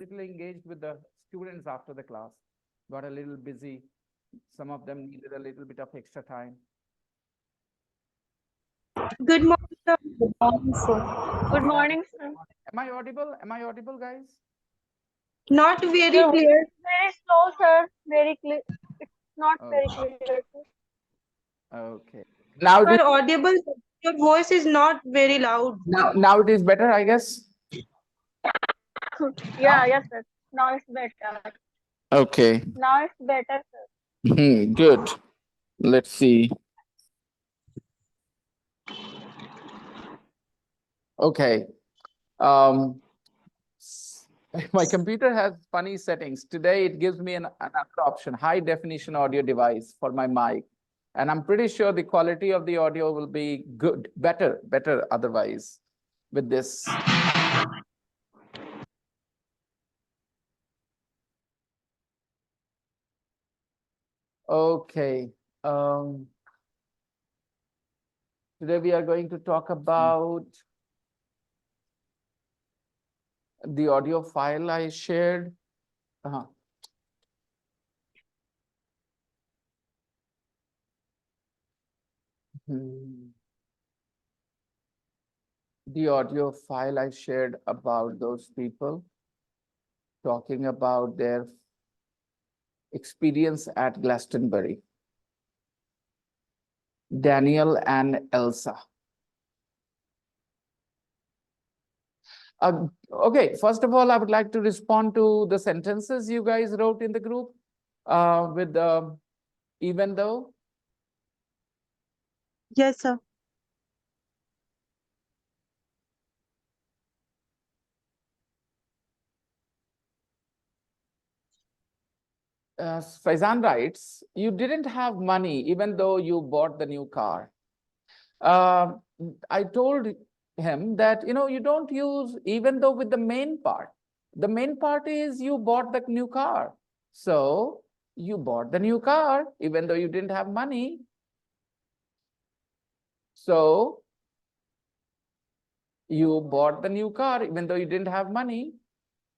little engaged with the students after the class. Got a little busy. Some of them needed a little bit of extra time. Good morning, sir. Good morning, sir. Good morning, sir. Am I audible? Am I audible, guys? Not very Your clear. very slow, sir. Very clear. It's not very Okay. clear, sir. Okay. Now You it is, are audible. Your voice is not very loud. now it is better, I guess. Yeah, yes, sir. Now it's better. Okay. Now it's better, sir. Good. Let's see. Okay. Um, my computer has funny settings. Today it gives me another option, high definition audio device for my mic. And I'm pretty sure the quality of the audio will be good, better otherwise with this. Okay. Today we are going to talk about the audio file I shared. The audio file I shared about those people talking about their experience at Glastonbury. Daniel and Elsa. Okay, first of all, I would like to respond to the sentences you guys wrote in the group with even though. Yes, sir. Faizan writes, you didn't have money even though you bought the new car. I told him that, you don't use even though with the main part. The main part is you bought the new car. So you bought the new car even though you didn't have money. So you bought the new car even though you didn't have money.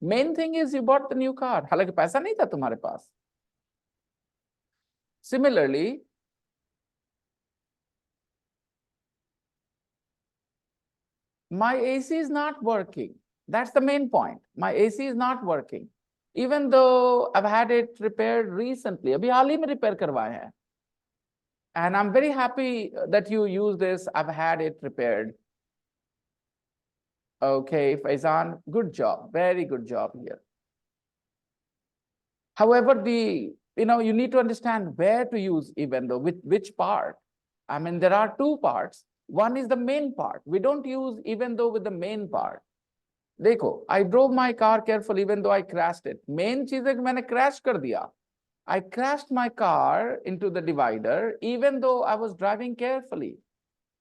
Main thing is you bought the new car. हालांकि पैसा नहीं था तुम्हारे पास. Similarly, my AC is not working. That's the main point. My AC is not working. Even though I've had it repaired recently. अभी हाल ही में repair करवाए हैं. And I'm very happy that you use this. I've had it repaired. Okay, Faizan, good job. Very good job here. However, you need to understand where to use even though, with which part. I mean, there are two parts. One is the main part. We don't use even though with the main part. देखो, I drove my car carefully even though I crashed it. Main चीज है कि मैंने crash कर दिया. I crashed my car into the divider even though I was driving carefully.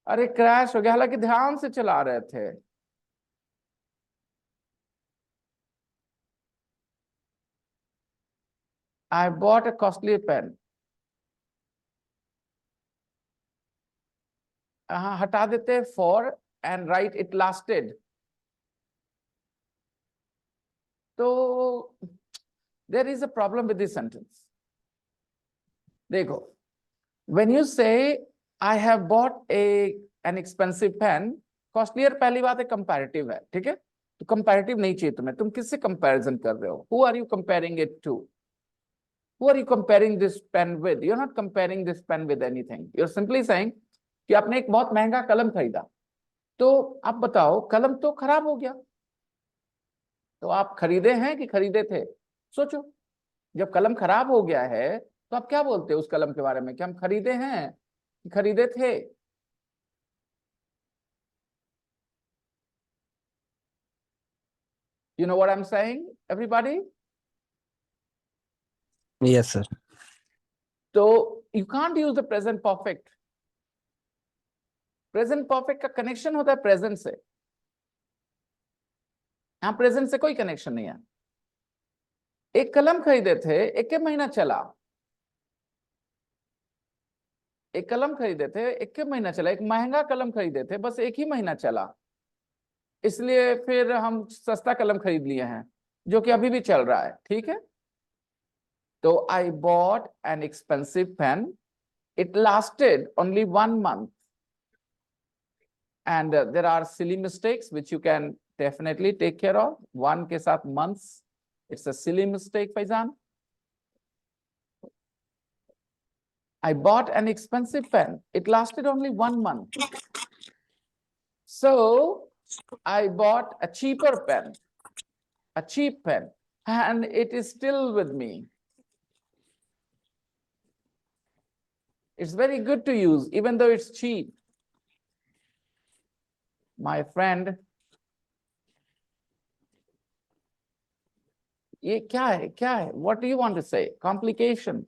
अरे crash हो गया हालांकि ध्यान से चला रहे थे. I bought a costly pen. हटा देते for and write it lasted. So there is a problem with this sentence. देखो, when you say I have bought an expensive pen, costlier पहली बात है comparative है, ठीक है? तो comparative नहीं चाहिए तुम्हें. तुम किससे comparison कर रहे हो? Who are you comparing it to? Who are you comparing this pen with? You're not comparing this pen with anything. You're simply saying कि आपने एक बहुत महंगा कलम खरीदा. तो आप बताओ कलम तो खराब हो गया. तो आप खरीदे हैं कि खरीदे थे? सोचो. जब कलम खराब हो गया है तो आप क्या बोलते हो उस कलम के बारे में कि हम खरीदे हैं कि खरीदे थे? You know what I'm saying, everybody? Yes, sir. So you can't use the present perfect. Present perfect का connection होता है present से. यहाँ present से कोई connection नहीं है. एक कलम खरीदे थे, एक महीना चला. एक कलम खरीदे थे, एक महीना चला. एक महंगा कलम खरीदे थे, बस एक ही महीना चला. इसलिए फिर हम सस्ता कलम खरीद लिए हैं. जो कि अभी भी चल रहा है, ठीक है। तो I bought an expensive pen, it lasted only 1 month, and there are silly mistakes which you can definitely take care of. One के साथ months, it's a silly mistake, Faizan. I bought an expensive pen, it lasted only 1 month, so I bought a cheaper pen, a cheap pen, and it is still with me. It's very good to use even though it's cheap. My friend, ये क्या है, what do you want to say? Complication.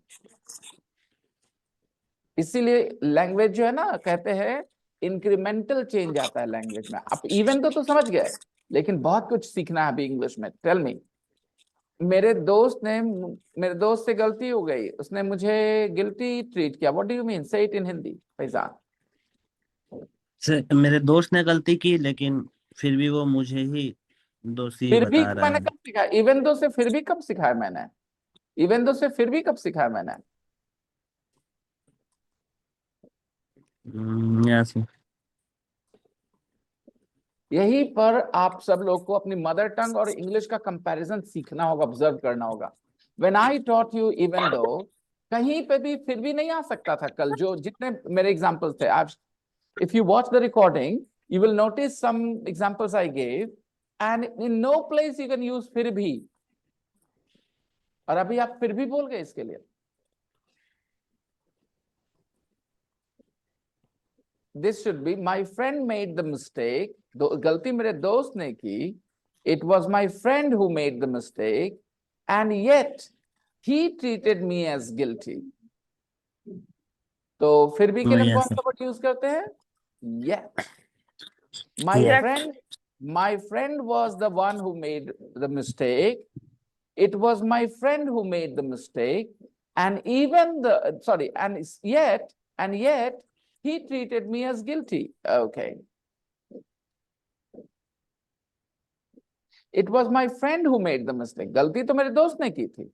इसीलिए language जो है ना, कहते हैं incremental change आता है लैंग्वेज में। आप इवन तो समझ गए, लेकिन बहुत कुछ सीखना है अभी इंग्लिश में। टेल मी, मेरे दोस्त से गलती हो गई, उसने मुझे गिल्टी ट्रीट किया। What do you mean? से इट इन हिंदी, फैजान। मेरे दोस्त ने गलती की, लेकिन फिर भी वो मुझे ही दोषी फिर भी बता रहा मैंने है। कब सिखाया? इवन दो से फिर भी कब सिखाया मैंने? इवन दो से फिर भी कब सिखाया मैंने? यस। यही पर आप सब लोग को अपनी मदर टंग और इंग्लिश का कंपैरिजन सीखना होगा, ऑब्जर्व करना होगा। When I taught you even though, कहीं पे भी फिर भी नहीं आ सकता था। कल जो जितने मेरे एग्जांपल्स थे, आप if you watch the recording you will notice some examples I gave, and in no place you can use फिर भी। और अभी आप फिर भी बोल गए इसके लिए। This should be my friend made the mistake. गलती मेरे दोस्त ने की. It was my friend who made the mistake, and yet he treated me as guilty. तो फिर भी के लिए कौन सा वर्ड यूज करते हैं? Yet. My friend was the one who made the mistake. It was my friend who made the mistake, and yet he treated me as guilty. Okay. It was my friend who made the mistake. गलती तो मेरे दोस्त ने की थी.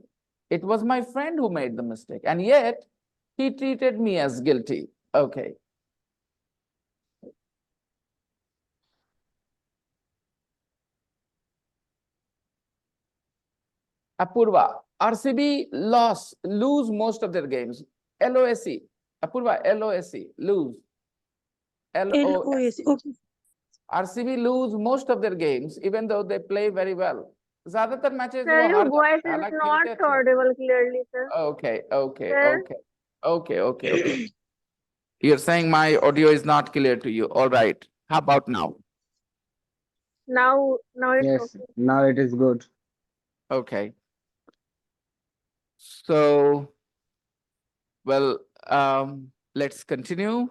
It was my friend who made the mistake, and yet he treated me as guilty. Okay. Apurva, RCB lose most of their games. LOSE. Apurva, LOSE, lose. LOS. Okay. RCB lose most of their games even though they play very well. ज्यादातर matches Sir, वो your हार voice जाते हैं, is हालांकि not खेलते अच्छे हैं। audible clearly, sir. Sir, Okay. You're saying my audio is not clear to you. All right. How about now? now it's Yes, okay. now it is good. Okay. So, well, let's continue.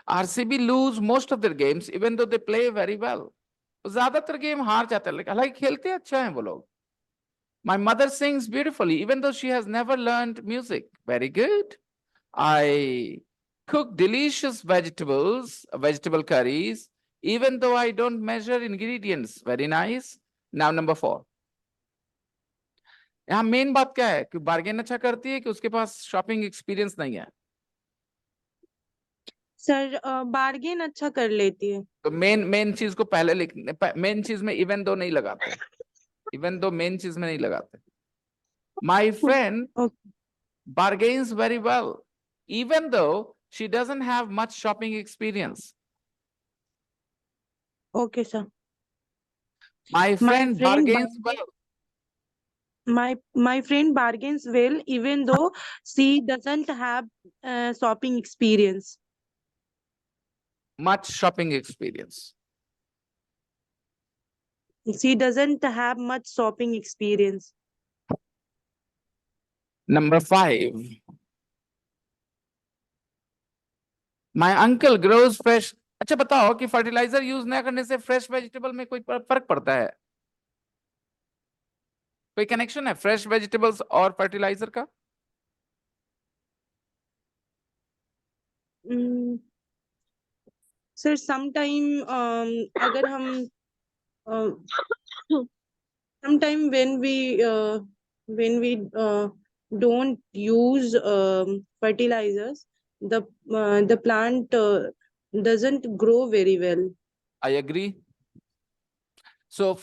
RCB lose most of their games even though they play very well. ज्यादातर game हार जाते हैं, हालांकि खेलते अच्छे हैं वो लोग। My mother sings beautifully even though she has never learned music. Very good. I cook delicious vegetable curries, even though I don't measure ingredients. Very nice. Now number 4. यहाँ मेन बात क्या है कि बार्गेन अच्छा करती है कि उसके पास शॉपिंग एक्सपीरियंस नहीं है? सर बार्गेन अच्छा कर लेती है। तो मेन चीज को पहले लिखने, मेन चीज में इवन दो नहीं लगाते, इवन दो मेन चीज में नहीं लगाते। My friend Okay. bargains very well, even though she doesn't have much shopping experience. Okay, sir. My friend friend bargains well. My friend bargains well even though she doesn't have shopping experience. Much shopping experience. She doesn't have much shopping experience. Number 5. My uncle grows fresh. अच्छा बताओ कि fertiliser use ना करने से fresh vegetable में कोई फर्क पड़ता है? कोई कनेक्शन है फ्रेश वेजिटेबल्स और फर्टिलाइजर का? सर समटाइम अगर हम sometime when we don't use fertilizers, the plant doesn't grow very well. I agree. So And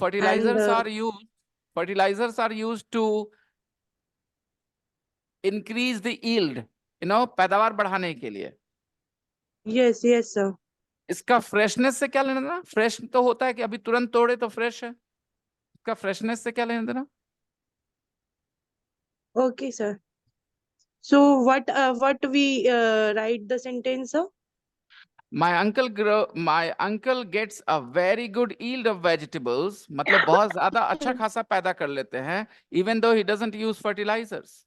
fertilizers are used to increase the yield, पैदावार बढ़ाने के लिए. yes, yes, sir. इसका freshness से क्या लेना देना? फ्रेश तो होता है कि अभी तुरंत तोड़े तो फ्रेश है. इसका फ्रेशनेस से क्या लेना देना? Okay, sir. So what we write the sentence, sir? My uncle gets a very good yield of vegetables. मतलब बहुत ज्यादा अच्छा खासा पैदा कर लेते हैं. Even though he doesn't use fertilizers.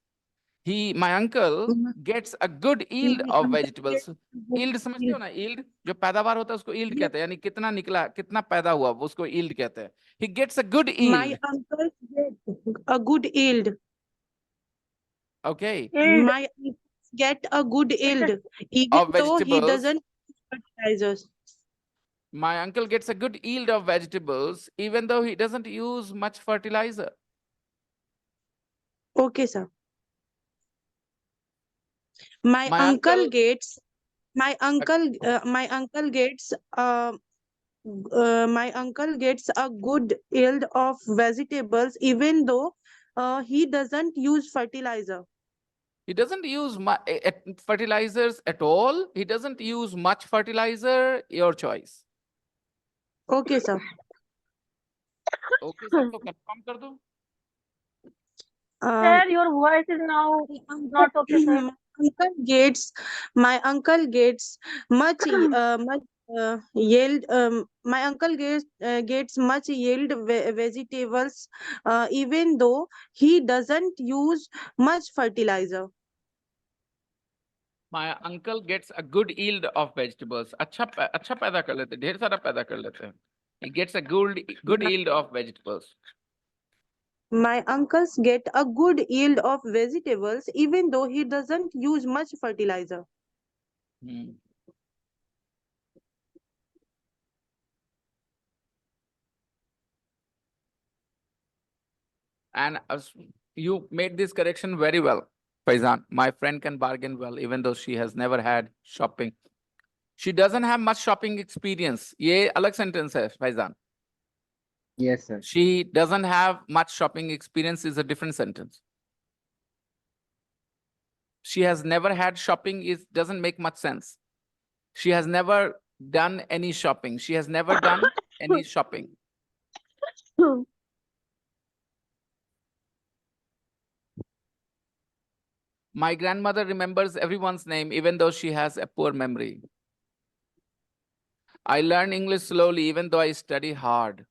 My uncle gets a good yield My of uncle vegetables. gets good Yield समझते हो yield. ना? Yield जो पैदावार होता है उसको yield Yes, कहते हैं. यानी कितना निकला, कितना पैदा हुआ, वो उसको yield कहते हैं. He gets a good my yield. uncle get a good yield. Okay. Yield. My uncle get a good yield, even Of though he vegetables. doesn't use fertilizers. My uncle gets a good yield of vegetables, even though he doesn't use much fertilizer. Okay, sir. My My uncle uncle gets my uncle my uncle gets my uncle gets a good yield of vegetables, even though he doesn't use fertilizer. He doesn't use fertilizers at all. He doesn't use much fertilizer. Your choice. Okay, sir. Okay, sir. तो confirm कर दो. Um, Sir, your voice is now my not okay, sir. my uncle gets much much yield. My uncle gets much yield vegetables, even though he doesn't use much fertilizer. My uncle gets a good yield of vegetables. अच्छा पैदा कर लेते हैं, ढेर सारा पैदा कर लेते हैं. He gets a good yield of vegetables. My uncles get a good yield of vegetables, even though he doesn't use much fertilizer. Hmm. And you made this correction very well, Faizan. My friend can bargain well, even though she has never had shopping. She doesn't have much shopping experience. ये अलग sentence है, Faizan. Yes, sir. She doesn't have much shopping experience is a different sentence. She has never had shopping doesn't make much sense. She has never done any shopping. She has never done any shopping. My grandmother remembers everyone's name, even though she has a poor memory. I learn English slowly, even though I study hard.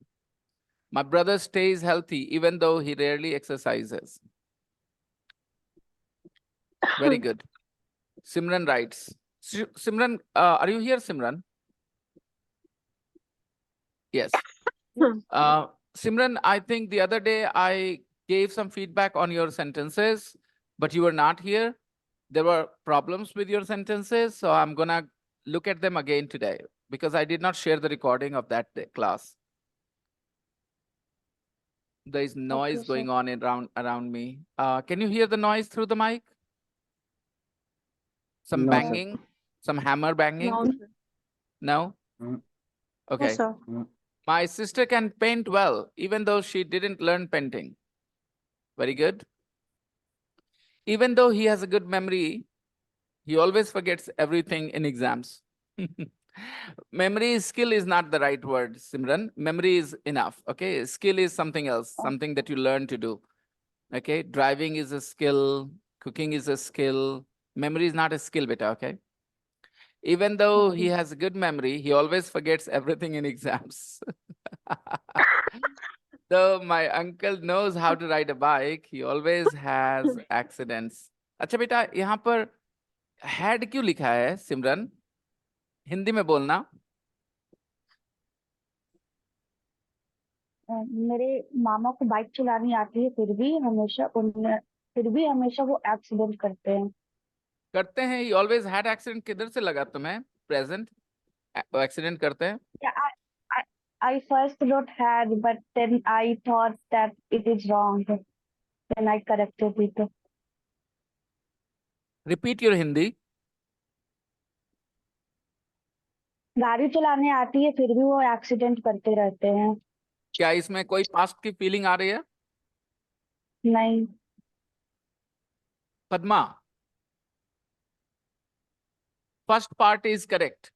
My brother stays healthy, even though he rarely exercises. Very good. Simran writes. Simran, are you here, Simran? Yes. Simran, I think the other day I gave some feedback on your sentences, but you were not here. There were problems with your sentences, so I'm going to look at them again today because I did not share the recording of that class. There is noise Okay, going on around me. Can you hear the noise through the mic? Some No, sir. banging, some hammer banging? No, sir. No? Mm. Okay. No, sir. My sister can paint well, even though she didn't learn painting. Very good. Even though he has a good memory, he always forgets everything in exams. Memory skill is not the right word, Simran. Memory is enough. Okay. Skill is something else, something that you learn to do. Okay. Driving is a skill. Cooking is a skill. Memory is not a skill, beta. Okay. Even though he has a good memory, he always forgets everything in exams. Though my uncle knows how to ride a bike, he always has accidents. अच्छा बेटा, यहाँ पर had क्यों लिखा है, सिमरन? हिंदी में बोलना. मेरे मामा को बाइक चलानी आती है, फिर भी हमेशा वो एक्सीडेंट करते हैं. करते हैं. He always had accident. किधर से लगा तुम्हें? Present. एक्सीडेंट करते हैं. Yeah, I first wrote had, but then I thought that it is wrong. Then I corrected it. Repeat your Hindi. गाड़ी चलाने आती है फिर भी वो एक्सीडेंट करते रहते हैं। क्या इसमें कोई पास्ट की फीलिंग आ रही है? नहीं। Padma, first part is correct.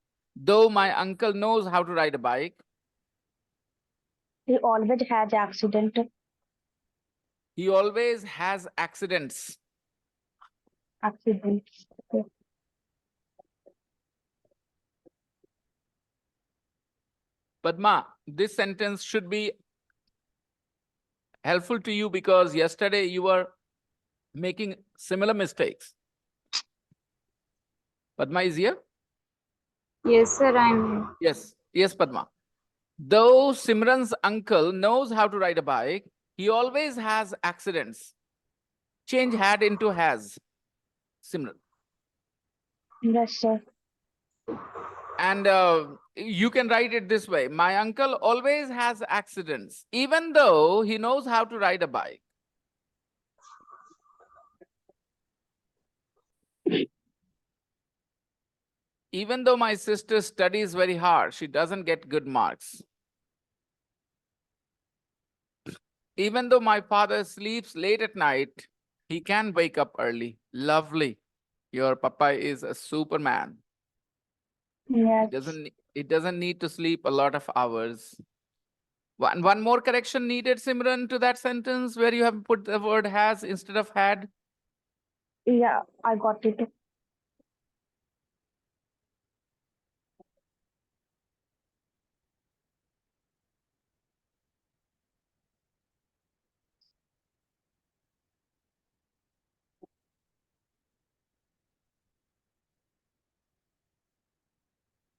Though my uncle knows how to ride a bike, He always has accident. he always has accidents. Accidents. Okay. Padma, this sentence should be helpful to you because yesterday you were making similar mistakes. Padma is here? Yes, sir, I'm Yes. Yes, Padma. Though Simran's uncle knows how to ride a bike, he always has accidents. Change had into has, Simran. Yes, sir. And you can write it this way. My uncle always has accidents, even though he knows how to ride a bike. Even though my sister studies very hard, she doesn't get good marks. Even though my father sleeps late at night, he can wake up early. Lovely. Your papa is a superman. Yes. He doesn't need to sleep a lot of hours. One more correction needed, Simran, to that sentence where you have put the word has instead of had. Yeah, I got it.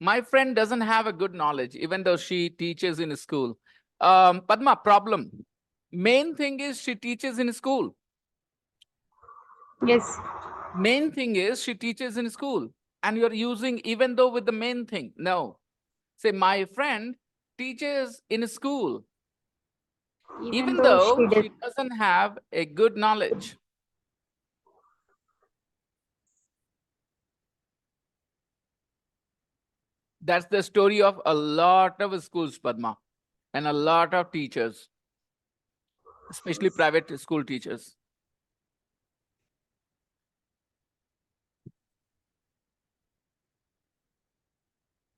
My friend doesn't have a good knowledge, even though she teaches in school. Padma, problem. Main thing is she teaches in school. yes. Main thing is she teaches in school. And you're using even though with the main thing. No. Say, my friend teaches in school, even Though though she she doesn't have a good knowledge. That's the story of a lot of schools, Padma, and a lot of teachers, especially private school teachers.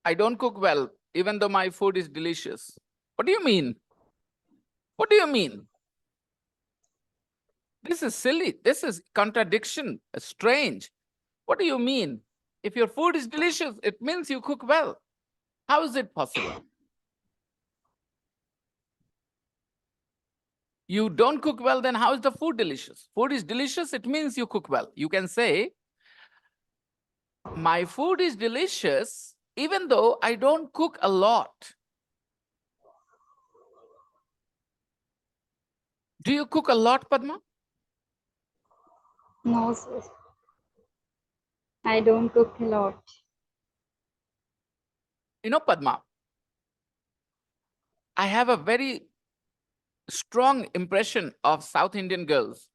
I don't cook well, even though my food is delicious. What do you mean? What do you mean? This is silly. This is contradiction. Strange. What do you mean? If your food is delicious, it means you cook well. How is it possible? You don't cook well, then how is the food delicious? Food is delicious, it means you cook well. You can say, my food is delicious, even though I don't cook a lot. Do you cook a lot, Padma? No, sir. I don't cook a lot. You know, Padma, I have a very strong impression of South Indian girls.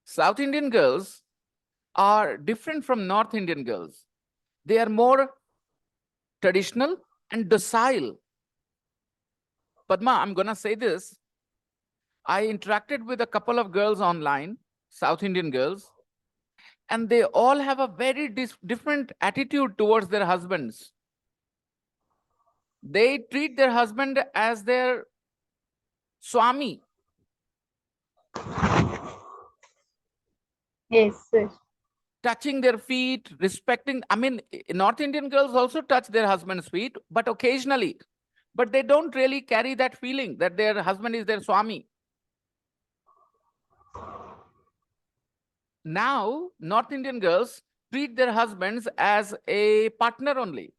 South Indian girls are different from North Indian girls. They are more traditional and docile. Padma, I'm going to say this. I interacted with a couple of girls online, South Indian girls, and they all have a very different attitude towards their husbands. They treat their husband as their Swami. Yes, sir. Touching their feet, respecting. I mean, North Indian girls also touch their husband's feet, but occasionally. But they don't really carry that feeling that their husband is their Swami. Now, North Indian girls treat their husbands as a partner only.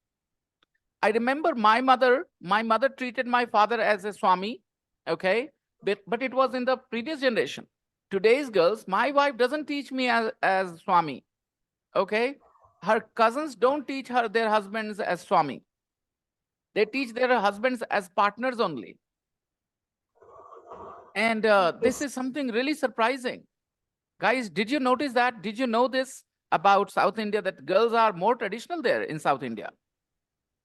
I remember my mother treated my father as a Swami, okay? But it was in the previous generation. Today's girls, my wife doesn't teach me as Swami, okay? Her cousins don't teach her their husbands as Swami. They teach their husbands as partners only. And this is something really surprising. Guys, did you notice that? Did you know this about South India, that girls are more traditional there in South India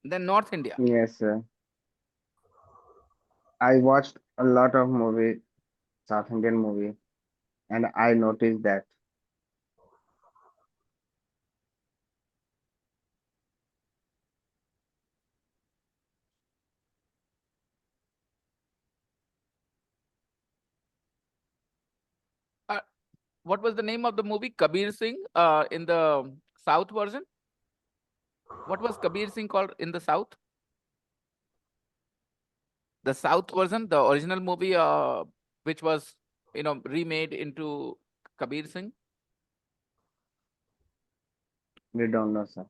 than North India? Yes, sir. I watched a lot of movie, South Indian movie, and I noticed that. Uh, what was the name of the movie? Kabir Singh in the South version? What was Kabir Singh called in the South? The South version, the original movie, which was, remade into Kabir Singh. We don't know, sir.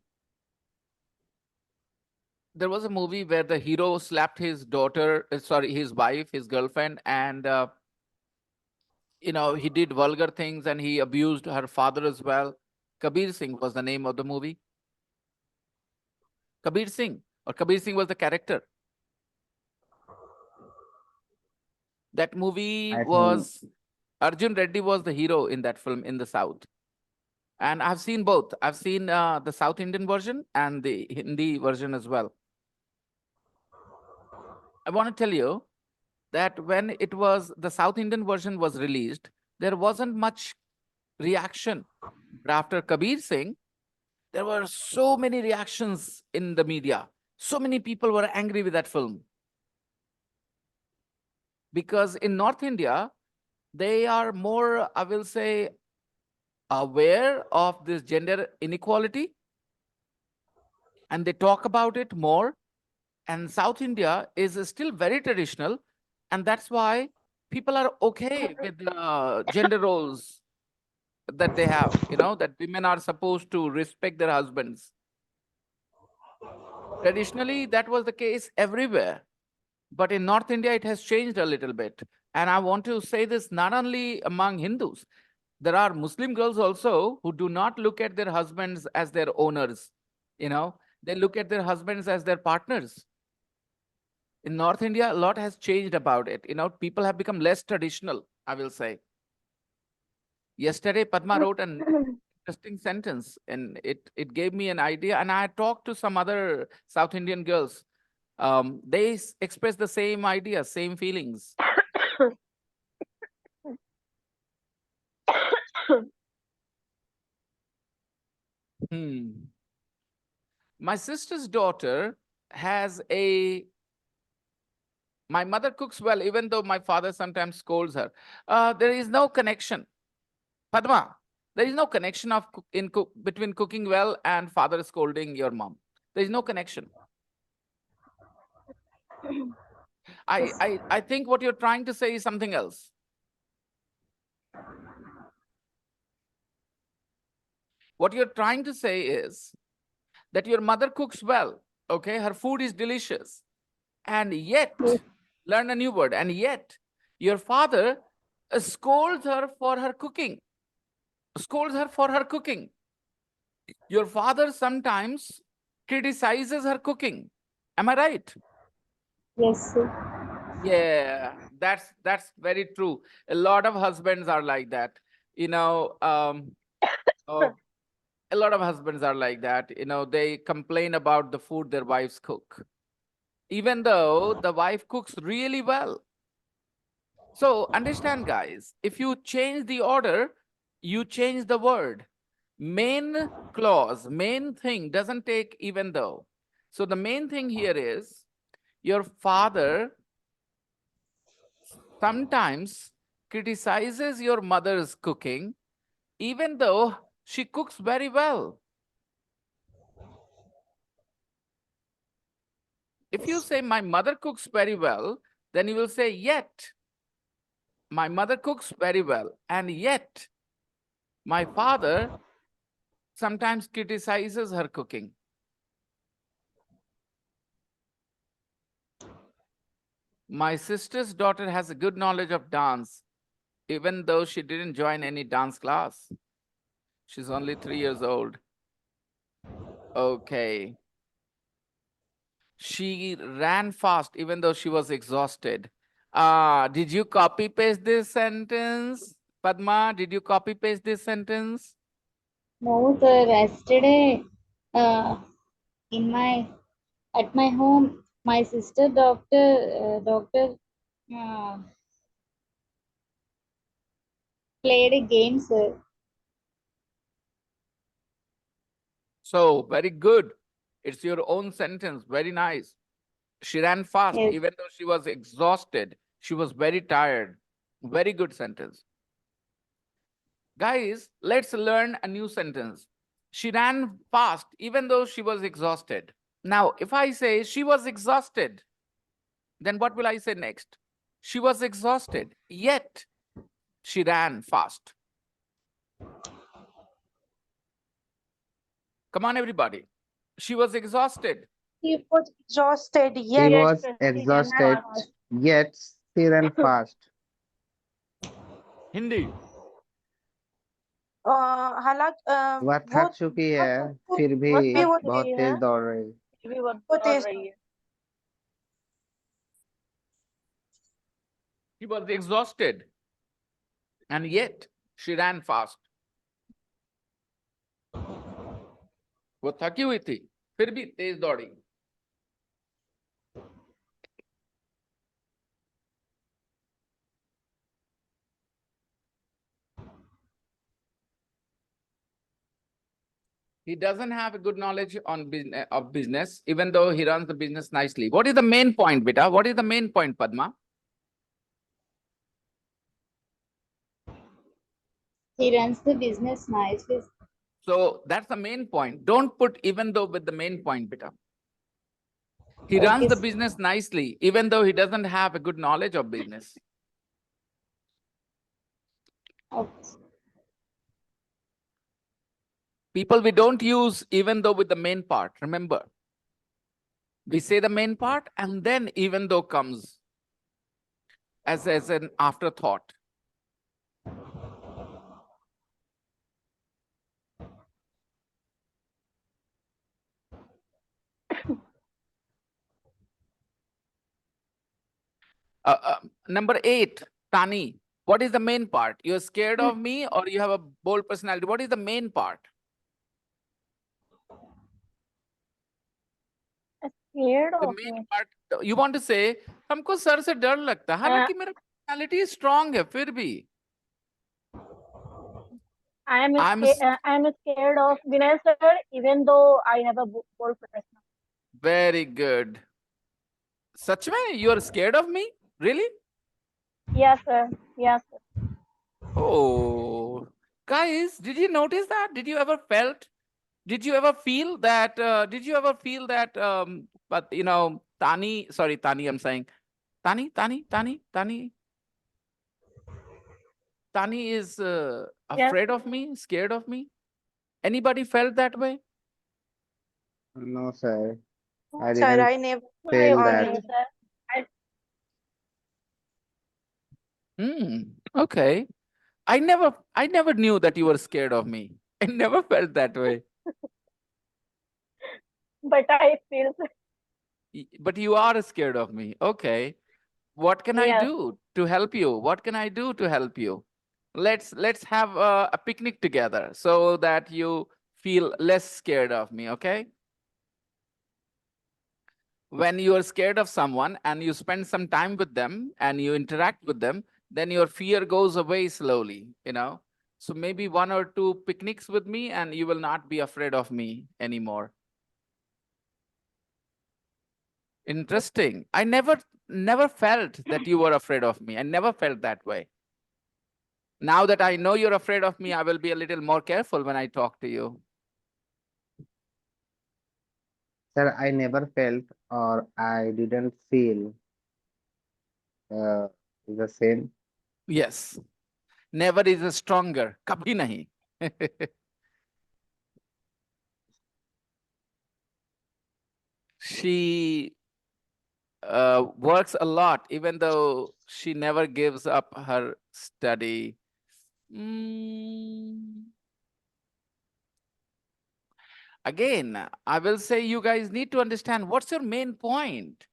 There was a movie where the hero slapped his daughter, sorry, his wife, his girlfriend, and he did vulgar things and he abused her father as well. Kabir Singh was the name of the movie. Kabir Singh, or Kabir Singh was the character. That movie I think was, Arjun Reddy was the hero in that film in the South. And I've seen both. I've seen the South Indian version and the Hindi version as well. I want to tell you that when it was the South Indian version was released, there wasn't much reaction. But after Kabir Singh, there were so many reactions in the media. So many people were angry with that film. Because in North India, they are more, I will say, aware of this gender inequality. And they talk about it more. And South India is still very traditional. And that's why people are okay with the gender roles that they have, that women are supposed to respect their husbands. Traditionally, that was the case everywhere. But in North India, it has changed a little bit. And I want to say this not only among Hindus, there are Muslim girls also who do not look at their husbands as their owners. They look at their husbands as their partners. In North India, a lot has changed about it. People have become less traditional, I will say. Yesterday, Padma wrote an interesting sentence and it gave me an idea. And I talked to some other South Indian girls. They express the same idea, same feelings. My sister's daughter has my mother cooks well, even though my father sometimes scolds her. There is no connection. Padma, there is no connection between cooking well and father scolding your mom. There is no connection. I think what you're trying to say is something else. What you're trying to say is that your mother cooks well, okay? Her food is delicious. And yet, learn a new word, and yet your father scolds her for her cooking. Scolds her for her cooking. Your father sometimes criticizes her cooking. Am I right? Yes, sir. Yeah, that's very true. A lot of husbands are like that. Oh, a lot of husbands are like that. They complain about the food their wives cook, even though the wife cooks really well. So understand, guys, if you change the order, you change the word. Main clause, main thing doesn't take even though. So the main thing here is your father sometimes criticizes your mother's cooking, even though she cooks very well. If you say, my mother cooks very well, then you will say, yet. My mother cooks very well, and yet my father sometimes criticizes her cooking. My sister's daughter has a good knowledge of dance, even though she didn't join any dance class. She's only 3 years old. Okay. She ran fast even though she was exhausted. Did you copy paste this sentence? Padma, did you copy paste this sentence? No, sir. Yesterday, uh, in my at my home, my sister doctor uh, played a game, sir. So very good. It's your own sentence. Very nice. She ran fast Yes. even though she was exhausted. She was very tired. Very good sentence. Guys, let's learn a new sentence. She ran fast even though she was exhausted. Now, if I say she was exhausted, then what will I say next? She was exhausted, yet she ran fast. Come on, everybody. She was exhausted. He was exhausted, She yet Yes, was sir. She ran exhausted, fast. yet she ran fast. Hindi. हालांकि वह वो थक चुकी है, वो फिर भी वो थक वो बहुत चुकी तेज है, दौड़ रही। फिर भी वो वो दौड़ तेज रही है. She was exhausted, and yet she ran fast. वो थकी हुई थी, फिर भी तेज दौड़ी. He doesn't have a good knowledge on business, even though he runs the business nicely. What is the main point, beta? What is the main point, Padma? He runs the business nicely. So that's the main point. Don't put even though with the main point, beta. He Okay, runs the sir. business nicely, even though he doesn't have a good knowledge of business. Okay. People, we don't use even though with the main part. Remember, we say the main part and then even though comes as an afterthought. Number 8, Tani. What is the main part? You're scared of me or you have a bold personality? What is the main part? Scared The of main me. part, you want to say, हमको sir से डर लगता है, हालांकि मेरा personality strong है फिर भी. I am I'm scared of Vinay sir, even though I have a bold personality. very good. सच में? You're scared of me? Really? Yes, sir. Yes, sir. Oh, guys, did you notice that? Did you ever feel that, but you know, Tani, I'm saying, Tani is Yes. afraid of me, scared of me. Anybody felt that way? No, sir. I sir, didn't I never feel No, that. no, sir. Okay. I never knew that you were scared of me. I never felt that way. But I feel But you are scared of me. Okay. What can I yes. do to help you? What can I do to help you? Let's have a picnic together so that you feel less scared of me, okay? When you are scared of someone and you spend some time with them and you interact with them, then your fear goes away slowly, you know? So maybe 1 or 2 picnics with me and you will not be afraid of me anymore. Interesting. I never felt that you were afraid of me. I never felt that way. Now that I know you're afraid of me, I will be a little more careful when I talk to you. Sir, I never felt or I didn't feel the same. Yes. Never is a stronger. Kabhi nahi. She works a lot, even though she never gives up her study. Again, I will say you guys need to understand what's your main point.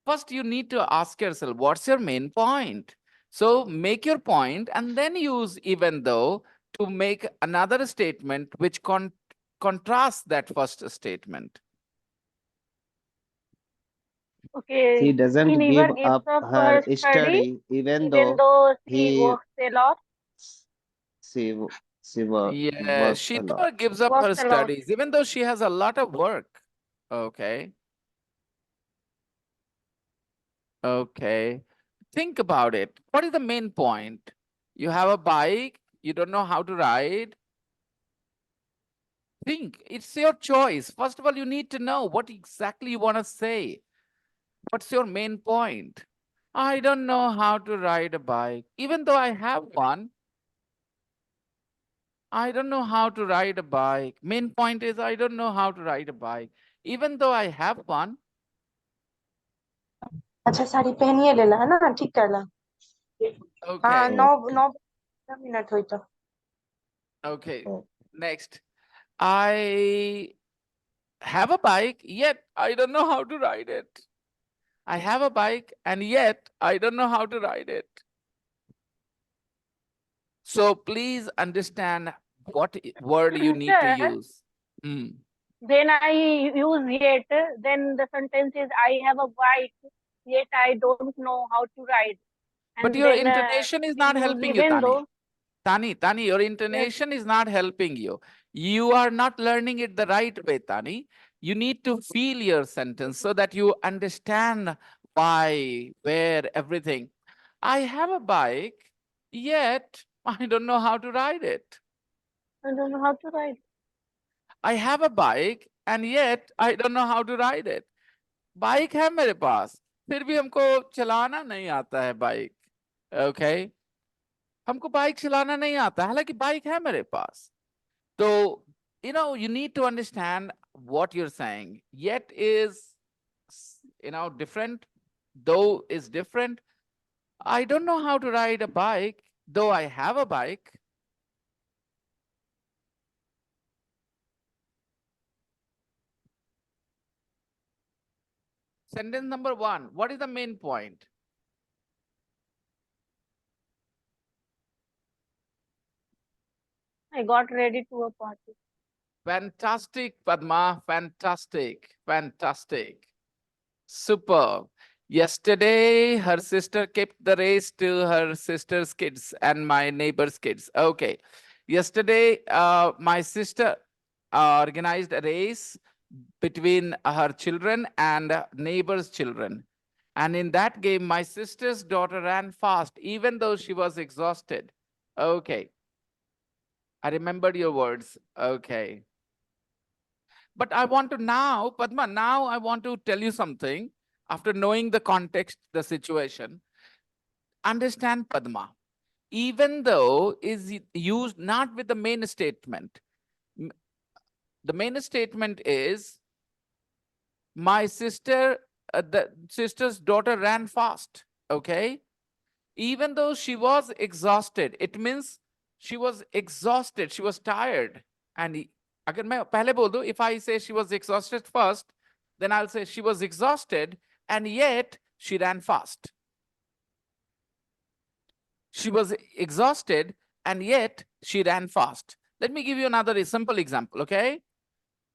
First, you need to ask yourself, what's your main point? So make your point and then use even though to make another statement which contrasts that first statement. Okay, She he doesn't never give gives up up her her study, study even even though though she he works a lot. she Yeah, works she a lot. never gives up Works her a lot. studies, even though she has a lot of work. Okay. Okay. Think about it. What is the main point? You have a bike, you don't know how to ride. Think, it's your choice. First of all, you need to know what exactly you want to say. What's your main point? I don't know how to ride a bike. Even though I have one, I don't know how to ride a bike. Main point is I don't know how to ride a bike. Even though I have one, अच्छा साड़ी पहनिए लेला है ना ठीक करला हाँ okay, 9 minute हुई तो okay. Oh, Next, I have a bike, yet I don't know how to ride it. I have a bike and yet I don't know how to ride it. So please understand what word you need to Sir, use. Hmm. then I use yet, then the sentence is I have a bike, yet I don't know how to ride. But And your then intonation is we not use helping you, even Tani. though. Tani, your Yes, intonation is not helping you. You are not learning it the right way, Tani. You need to feel your sentence so that you understand why, where, everything. I have a bike, yet I don't know how to ride it. I don't know how to ride. I have a bike and yet I don't know how to ride it. Bike है मेरे पास फिर भी हमको चलाना नहीं आता है bike okay हमको बाइक चलाना नहीं आता हालांकि बाइक है मेरे पास तो you need to understand what you're saying yet is different though is different I don't know how to ride a bike though I have a bike. Sentence number 1, what is the main point? I got ready to a party. Fantastic, Padma. Fantastic. Fantastic. Superb. Yesterday, her sister kept the race to her sister's kids and my neighbor's kids. Okay. Yesterday, my sister organized a race between her children and neighbor's children. And in that game, my sister's daughter ran fast, even though she was exhausted. Okay. I remembered your words. Okay. But I want to now, Padma, now I want to tell you something. After knowing the context, the situation, understand Padma. Even though is used not with the main statement. The main statement is, my sister, the sister's daughter ran fast. Okay. Even though she was exhausted, it means she was exhausted, she was tired. And अगर मैं पहले बोल दूं, if I say she was exhausted first, then I'll say she was exhausted and yet she ran fast. She was exhausted and yet she ran fast. Let me give you another simple example, okay?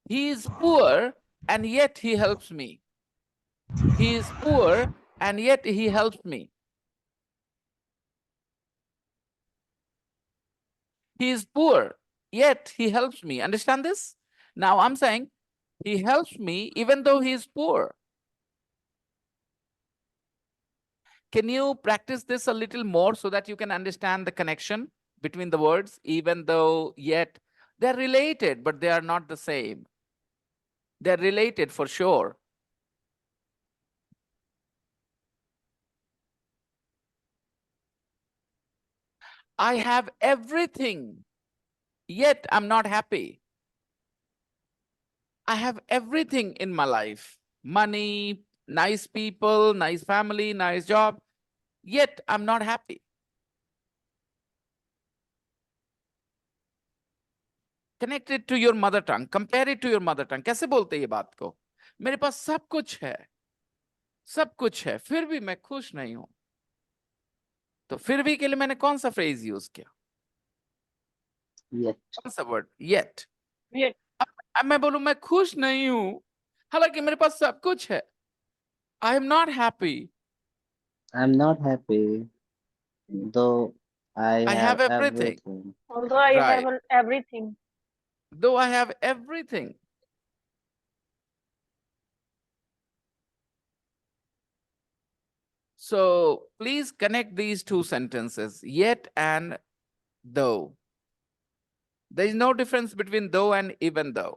He is poor and yet he helps me. He is poor and yet he helps me. He is poor, yet he helps me. Understand this? Now I'm saying he helps me even though he is poor. Can you practice this a little more so that you can understand the connection between the words, even though yet they're related, but they are not the same. They're related for sure. I have everything, yet I'm not happy. I have everything in my life. Money, nice people, nice family, nice job, yet I'm not happy. connect it to your mother tongue, compare it to your mother tongue. कैसे बोलते हैं ये बात को? मेरे पास सब कुछ है, फिर भी मैं खुश नहीं हूं. तो फिर भी के लिए मैंने कौन सा फ्रेज यूज किया? Yet. कौन सा वर्ड? Yet. Yet. अब मैं बोलूं मैं खुश नहीं हूं, हालांकि मेरे पास सब कुछ है. I am not happy. I'm not happy, though I I have have everything. everything. Although I have Right. everything. Though I have everything. So please connect these two sentences, yet and though. There is no difference between though and even though.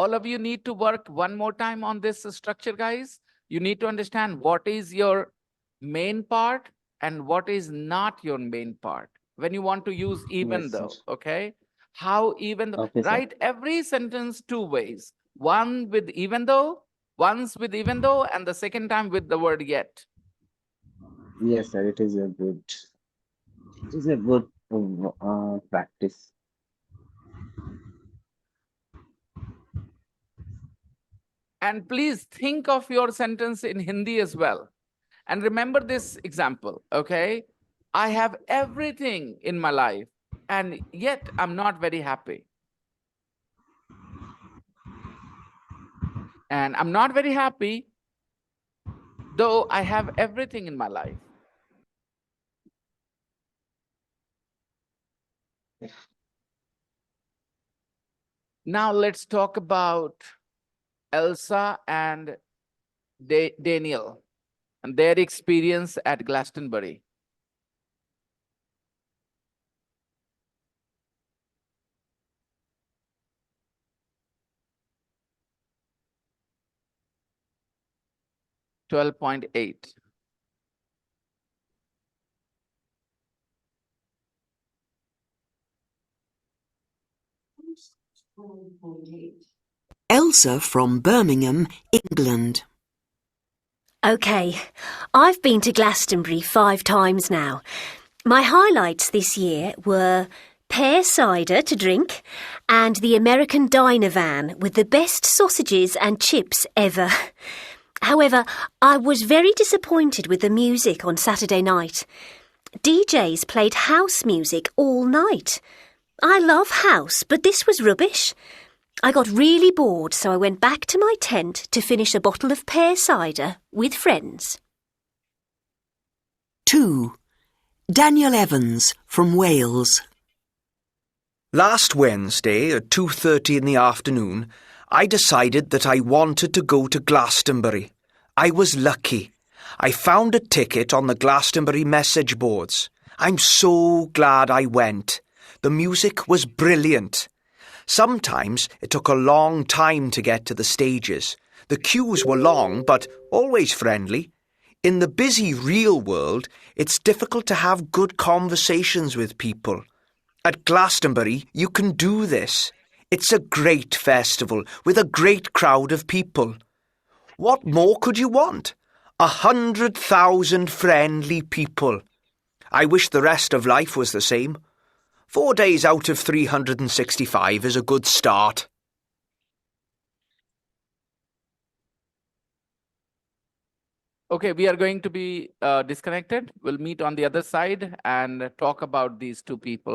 All of you need to work one more time on this structure, guys. You need to understand what is your main part and what is not your main part. When you want to use even Yes, though, sir. okay? How even though, Okay, sir. write every sentence two ways. One with even though, once with even though, and the second time with the word yet. Yes, sir. It is a good practice. And please think of your sentence in Hindi as well. And remember this example, okay? I have everything in my life, and yet I'm not very happy. And I'm not very happy, though I have everything in my life. Now let's talk about Elsa and Daniel and their experience at Glastonbury. $12.8. Elsa from Birmingham, England. OK, I've been to Glastonbury 5 times now. My highlights this year were pear cider to drink and the American diner van with the best sausages and chips ever. However, I was very disappointed with the music on Saturday night. DJs played house music all night. I love house, but this was rubbish. I got really bored, so I went back to my tent to finish a bottle of pear cider with friends. 2. Daniel Evans from Wales. Last Wednesday at 2:30 in the afternoon, I decided that I wanted to go to Glastonbury. I was lucky. I found a ticket on the Glastonbury message boards. I'm so glad I went. The music was brilliant. Sometimes it took a long time to get to the stages. The queues were long, but always friendly. In the busy real world, it's difficult to have good conversations with people. At Glastonbury, you can do this. It's a great festival with a great crowd of people. What more could you want? 100,000 friendly people. I wish the rest of life was the same. 4 days out of 365 is a good start. Okay, we are going to be disconnected. We'll meet on the other side and talk about these two people.